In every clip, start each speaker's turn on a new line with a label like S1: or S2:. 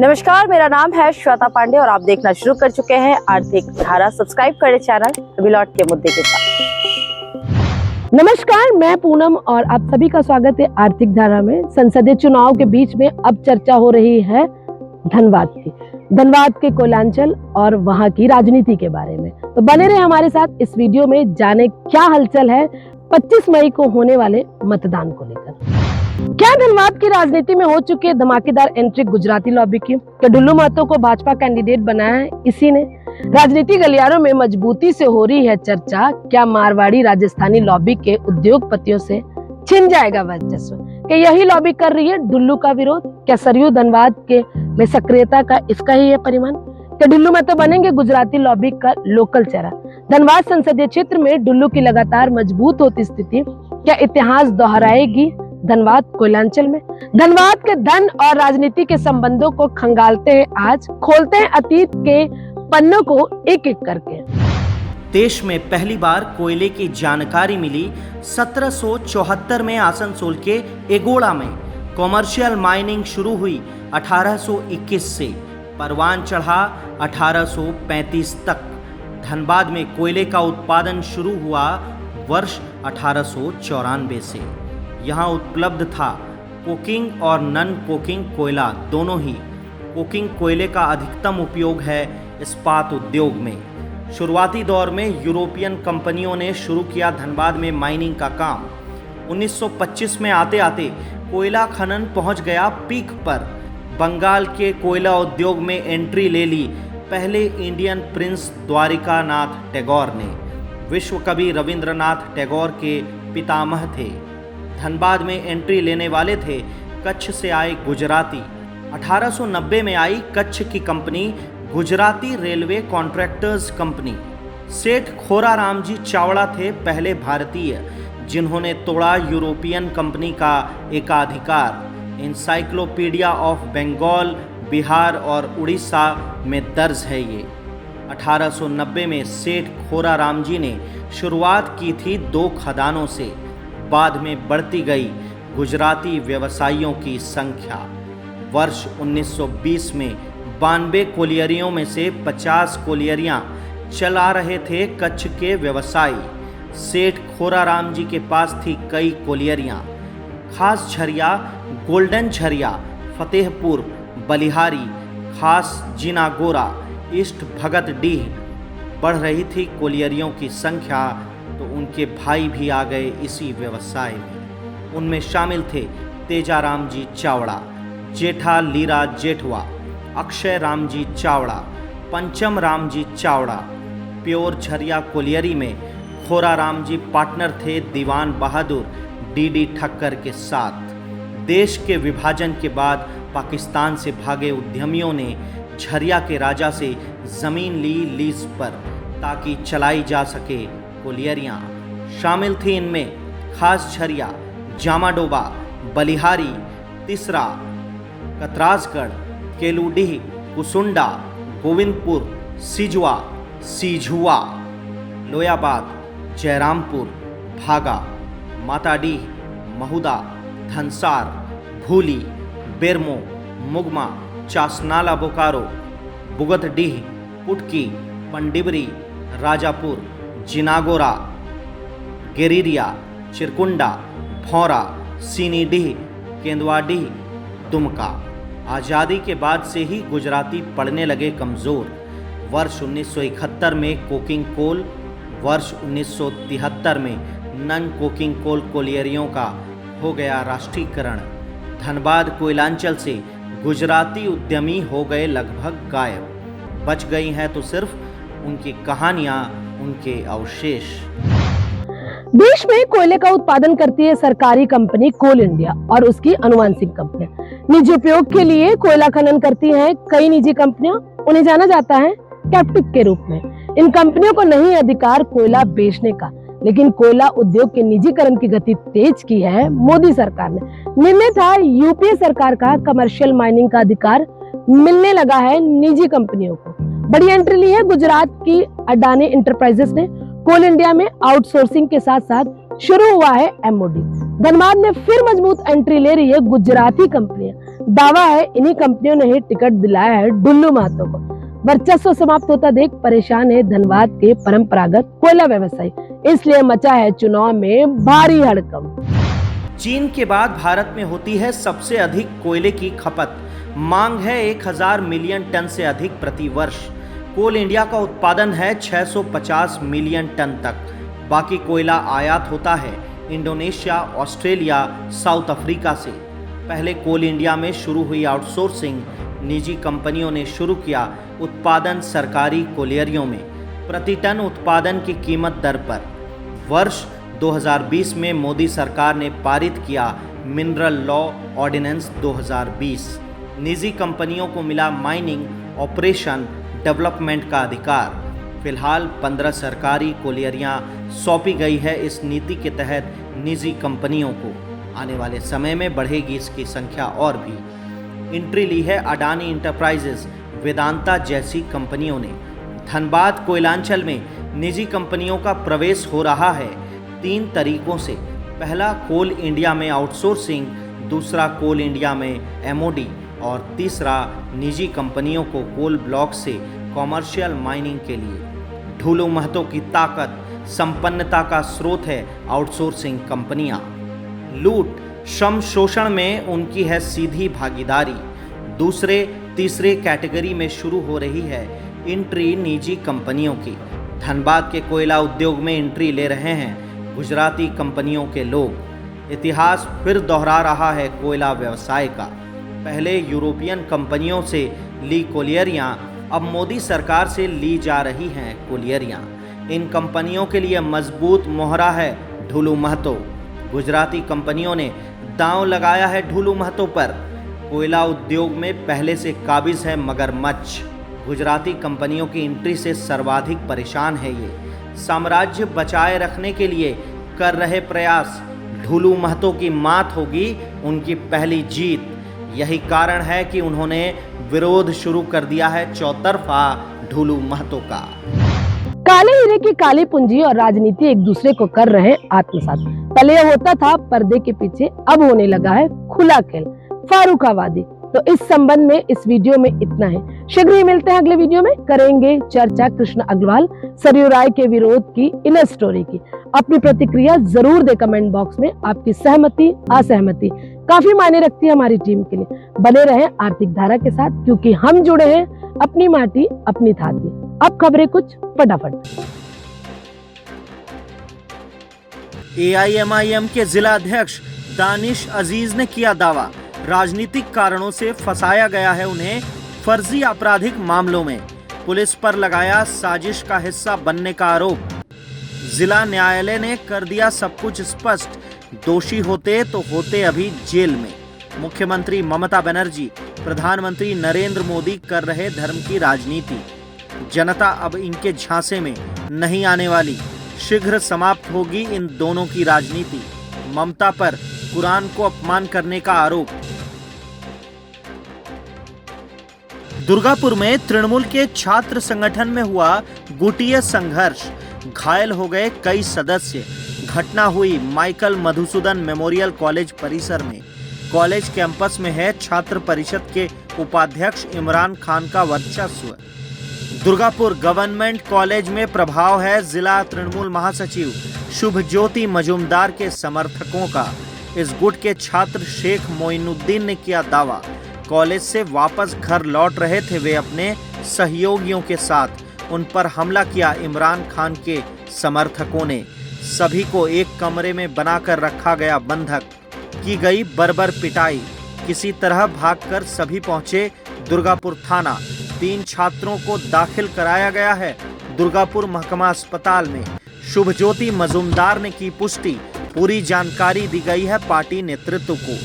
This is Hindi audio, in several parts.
S1: नमस्कार, मेरा नाम है श्वेता पांडे और आप देखना शुरू कर चुके हैं आर्थिक धारा। सब्सक्राइब करें चैनल। अभी लौट के मुद्दे के साथ।
S2: नमस्कार, मैं पूनम और आप सभी का स्वागत है आर्थिक धारा में। संसदीय चुनाव के बीच में अब चर्चा हो रही है धनबाद की, धनबाद के कोयलांचल और वहां की राजनीति के बारे में। तो बने रहे हमारे साथ इस वीडियो में, जाने क्या हलचल है 25 मई को होने वाले मतदान को लेकर। क्या धनबाद की राजनीति में हो चुकी है धमाकेदार एंट्री गुजराती लॉबी की? क्या डुल्लू महतो को भाजपा कैंडिडेट बनाया है इसी ने? राजनीति गलियारों में मजबूती से हो रही है चर्चा, क्या मारवाड़ी राजस्थानी लॉबी के उद्योगपतियों से छिन जाएगा वर्चस्व? क्या यही लॉबी कर रही है डुल्लू का विरोध? क्या सरयू धनबाद के में सक्रियता का इसका ही है परिमाण? क्या डुल्लू महतो बनेंगे गुजराती लॉबी का लोकल चेहरा? धनबाद संसदीय क्षेत्र में डुल्लू की लगातार मजबूत होती स्थिति क्या इतिहास दोहराएगी धनबाद कोयलांचल में? धनबाद के धन और राजनीति के संबंधों को खंगालते हैं आज, खोलते हैं अतीत के पन्नों को एक एक करके।
S3: देश में पहली बार कोयले की जानकारी मिली 1774 में आसनसोल के एगोड़ा में। कॉमर्शियल माइनिंग शुरू हुई 1821 से, परवान चढ़ा 1835 तक। धनबाद में कोयले का उत्पादन शुरू हुआ वर्ष 1894 से। यहाँ उपलब्ध था कोकिंग और नन कोकिंग कोयला दोनों ही। कोकिंग कोयले का अधिकतम उपयोग है इस्पात उद्योग में। शुरुआती दौर में यूरोपियन कंपनियों ने शुरू किया धनबाद में माइनिंग का काम। 1925 में आते आते कोयला खनन पहुंच गया पीक पर। बंगाल के कोयला उद्योग में एंट्री ले ली पहले इंडियन प्रिंस द्वारिका नाथ टैगोर ने। विश्व कवि रविंद्रनाथ टैगोर के पितामह थे। धनबाद में एंट्री लेने वाले थे कच्छ से आए गुजराती। 1890 में आई कच्छ की company Gujarati railway contractors company. सेठ खोराराम जी चावड़ा थे पहले भारतीय जिन्होंने तोड़ा यूरोपियन कंपनी का एकाधिकार। इंसाइक्लोपीडिया ऑफ बंगाल, बिहार और उड़ीसा में दर्ज है ये। 1890 में सेठ खोराराम जी ने शुरुआत की थी 2 खदानों से। बाद में बढ़ती गई गुजराती व्यवसायियों की संख्या। वर्ष 1920 में 92 कोलियरियों में से 50 कोलियरियाँ चला रहे थे कच्छ के व्यवसायी। सेठ खोराराम जी के पास थी कई कोलियरियाँ। खास झरिया, गोल्डन झरिया, फतेहपुर, बलिहारी, खास जिनागोरा, ईस्ट भगत डीह। बढ़ रही थी कोलियरियों की संख्या तो उनके भाई भी आ गए इसी व्यवसाय में। उनमें शामिल थे तेजाराम जी चावड़ा, जेठा लीरा जेठवा, अक्षय राम जी चावड़ा, पंचम राम जी चावड़ा। प्योर झरिया कोलियरी में खोराराम जी पार्टनर थे दीवान बहादुर डीडी ठक्कर के साथ। देश के विभाजन के बाद पाकिस्तान से भागे उद्यमियों ने झरिया के राजा से ज़मीन ली लीज पर ताकि चलाई जा सके कोलियरियाँ। शामिल थी इनमें खास झरिया, जामाडोबा, बलिहारी, तिसरा, कतराजगढ़, केलूडीह, कुसुंडा, गोविंदपुर, सिजवा, सीझुआ, लोयाबाद, जयरामपुर, भागा, माताडीह, महुदा, धनसार, भूली, बेरमो, मुगमा, चासनाला बोकारो, बुगतडीह, पुटकी, पंडिबरी, राजापुर, जिनागोरा, गेरिरिया, चिरकुंडा, भौरा, सीनीडीह, केंदवाडीह, दुमका। आज़ादी के बाद से ही गुजराती पड़ने लगे कमज़ोर। वर्ष 1971 में कोकिंग कोल, वर्ष 1973 में नन कोकिंग कोल कोलियरियों का हो गया राष्ट्रीयकरण। धनबाद कोयलांचल से गुजराती उद्यमी हो गए लगभग गायब। बच गई हैं तो सिर्फ उनकी कहानियां, उनके अवशेष।
S2: देश में कोयले का उत्पादन करती है सरकारी कंपनी कोल इंडिया और उसकी अनुवांशिक कंपनियां। निजी उपयोग के लिए कोयला खनन करती हैं कई निजी कंपनियां। उन्हें जाना जाता है कैप्टिव के रूप में। इन कंपनियों को नहीं अधिकार कोयला बेचने का, लेकिन कोयला उद्योग के निजीकरण की गति तेज की है मोदी सरकार ने। निर्णय था यूपीए सरकार का, कमर्शियल माइनिंग का अधिकार मिलने लगा है निजी कंपनियों को। बड़ी एंट्री ली है गुजरात की अडानी इंटरप्राइजेस ने। कोल इंडिया में आउटसोर्सिंग के साथ साथ शुरू हुआ है एमओडी। धनबाद में फिर मजबूत एंट्री ले रही है गुजराती कंपनियां। दावा है इन्हीं कंपनियों ने ही टिकट दिलाया है ढुल्लू महतो को। वर्चस्व समाप्त होता देख परेशान है धनबाद के परंपरागत कोयला व्यवसायी, इसलिए मचा है चुनाव में भारी हड़कंप।
S3: चीन के बाद भारत में होती है सबसे अधिक कोयले की खपत। मांग है 1000 मिलियन टन से अधिक प्रति वर्ष। कोल इंडिया का उत्पादन है 650 मिलियन टन तक। बाकी कोयला आयात होता है इंडोनेशिया, ऑस्ट्रेलिया, साउथ अफ्रीका से। पहले कोल इंडिया में शुरू हुई आउटसोर्सिंग, निजी कंपनियों ने शुरू किया उत्पादन सरकारी कोलियरियों में, प्रति टन उत्पादन की कीमत दर पर। वर्ष 2020 में मोदी सरकार ने पारित किया मिनरल लॉ ऑर्डिनेंस 2020। निजी कंपनियों को मिला माइनिंग ऑपरेशन डेवलपमेंट का अधिकार। फिलहाल 15 सरकारी कोलियरियां सौंपी गई है इस नीति के तहत निजी कंपनियों को। आने वाले समय में बढ़ेगी इसकी संख्या और भी। एंट्री ली है अडानी इंटरप्राइजेस, वेदांता जैसी कंपनियों ने। धनबाद कोयलांचल में निजी कंपनियों का प्रवेश हो रहा है 3 तरीकों से। पहला, कोल इंडिया में आउटसोर्सिंग, दूसरा कोल इंडिया में एमओडी और तीसरा निजी कंपनियों को कोल ब्लॉक से कॉमर्शियल माइनिंग के लिए। ढुल्लू महतो की ताकत, संपन्नता का स्रोत है आउटसोर्सिंग कंपनियां। लूट, श्रम शोषण में उनकी है सीधी भागीदारी। दूसरे तीसरे कैटेगरी में शुरू हो रही है एंट्री निजी कंपनियों की। धनबाद के कोयला उद्योग में एंट्री ले रहे हैं गुजराती कंपनियों के लोग। इतिहास फिर दोहरा रहा है कोयला व्यवसाय का। पहले यूरोपियन कंपनियों से ली कोलियरियां, अब मोदी सरकार से ली जा रही हैं कोलियरियां। इन कंपनियों के लिए मजबूत मोहरा है ढुल्लू महतो। गुजराती कंपनियों ने दांव लगाया है ढुल्लू महतो पर। कोयला उद्योग में पहले से काबिज है मगरमच्छ। गुजराती कंपनियों की एंट्री से सर्वाधिक परेशान है ये। साम्राज्य बचाए रखने के लिए कर रहे प्रयास। ढुल्लू महतो की मात होगी उनकी पहली जीत। यही कारण है कि उन्होंने विरोध शुरू कर दिया है चौतरफा ढुल्लू महतो का।
S2: काले हीरे की काली पूंजी और राजनीति एक दूसरे को कर रहे हैं आत्मसात। पहले यह होता था पर्दे के पीछे, अब होने लगा है खुला खेल। फारूखाबादी। तो इस संबंध में इस वीडियो में इतना है। शीघ्र ही मिलते हैं अगले वीडियो में। करेंगे चर्चा कृष्ण अग्रवाल सरयू राय के विरोध की इन स्टोरी की। अपनी प्रतिक्रिया जरूर दे कमेंट बॉक्स में। आपकी सहमति असहमति काफी मायने रखती है हमारी टीम के लिए। बने रहें आर्थिक धारा के साथ, क्योंकि हम जुड़े हैं अपनी माटी अपनी थाती। अब खबरें कुछ फटाफट।
S3: AIMIM के जिला अध्यक्ष दानिश अजीज ने किया दावा, राजनीतिक कारणों से फंसाया गया है उन्हें फर्जी आपराधिक मामलों में। पुलिस पर लगाया साजिश का हिस्सा बनने का आरोप। जिला न्यायालय ने कर दिया सब कुछ स्पष्ट, दोषी होते तो होते अभी जेल में। मुख्यमंत्री ममता बनर्जी, प्रधानमंत्री नरेंद्र मोदी कर रहे धर्म की राजनीति। जनता अब इनके झांसे में नहीं आने वाली। शीघ्र समाप्त होगी इन दोनों की राजनीति। ममता पर कुरान को अपमान करने का आरोप। दुर्गापुर में तृणमूल के छात्र संगठन में हुआ गुटिया संघर्ष, घायल हो गए कई सदस्य। घटना हुई माइकल मधुसूदन मेमोरियल कॉलेज परिसर में। कॉलेज कैंपस में है छात्र परिषद के उपाध्यक्ष इमरान खान का वर्चस्व। दुर्गापुर गवर्नमेंट कॉलेज में प्रभाव है जिला तृणमूल महासचिव शुभज्योति मजूमदार के समर्थकों का। इस गुट के छात्र शेख मोइनुद्दीन ने किया दावा। कॉलेज से वापस घर लौट रहे थे वे अपने सहयोगियों के साथ। उन पर हमला किया इमरान खान के समर्थकों ने। सभी को एक कमरे में बनाकर रखा गया बंधक। की गई बर्बर पिटाई। किसी तरह भागकर सभी पहुंचे दुर्गापुर थाना। 3 छात्रों को दाखिल कराया गया है दुर्गापुर महकमा अस्पताल में। शुभज्योति मजूमदार ने की पुष्टि। पूरी जानकारी दी गई है पार्टी नेतृत्व को।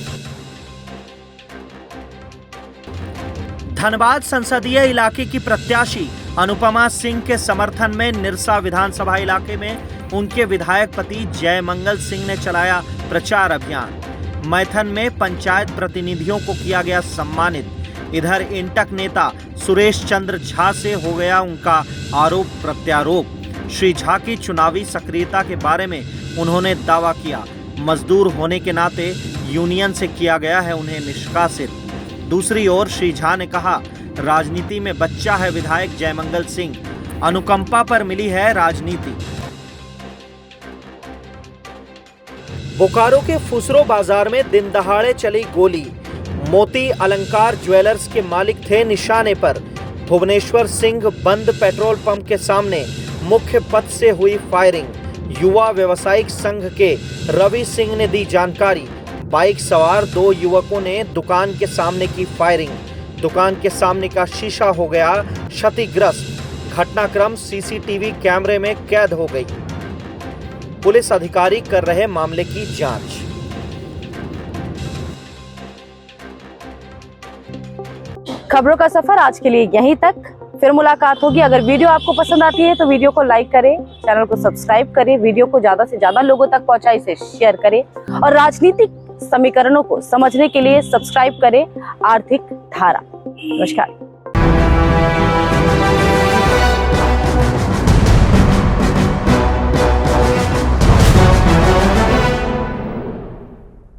S3: धनबाद संसदीय इलाके की प्रत्याशी अनुपमा सिंह के समर्थन में निरसा विधानसभा इलाके में उनके विधायक पति जयमंगल सिंह ने चलाया प्रचार अभियान। मैथन में पंचायत प्रतिनिधियों को किया गया सम्मानित। इधर इंटक नेता सुरेश चंद्र झा से हो गया उनका आरोप प्रत्यारोप। श्री झा की चुनावी सक्रियता के बारे में उन्होंने दावा किया। मजदूर होने के नाते यूनियन से किया गया है उन्हें निष्कासित। दूसरी ओर श्री झा ने कहा, राजनीति में बच्चा है विधायक जयमंगल सिंह, अनुकंपा पर मिली है राजनीति। बोकारो के फुसरो बाजार में दिन दहाड़े चली गोली, मोती अलंकार ज्वेलर्स के मालिक थे निशाने पर। भुवनेश्वर सिंह बंद पेट्रोल पंप के सामने मुख्य पथ से हुई फायरिंग। युवा व्यवसायिक संघ के रवि सिंह ने दी जानकारी। बाइक सवार 2 युवकों ने दुकान के सामने की फायरिंग। दुकान के सामने का शीशा हो गया क्षतिग्रस्त। घटनाक्रम सीसीटीवी कैमरे में कैद हो गई। पुलिस अधिकारी कर रहे मामले की जांच।
S1: खबरों का सफर आज के लिए यहीं तक, फिर मुलाकात होगी। अगर वीडियो आपको पसंद आती है तो वीडियो को लाइक करें, चैनल को सब्सक्राइब करें, वीडियो को ज्यादा से ज्यादा लोगों तक पहुंचाएं, इसे शेयर करें और राजनीतिक समीकरणों को समझने के लिए सब्सक्राइब करें आर्थिक धारा। नमस्कार।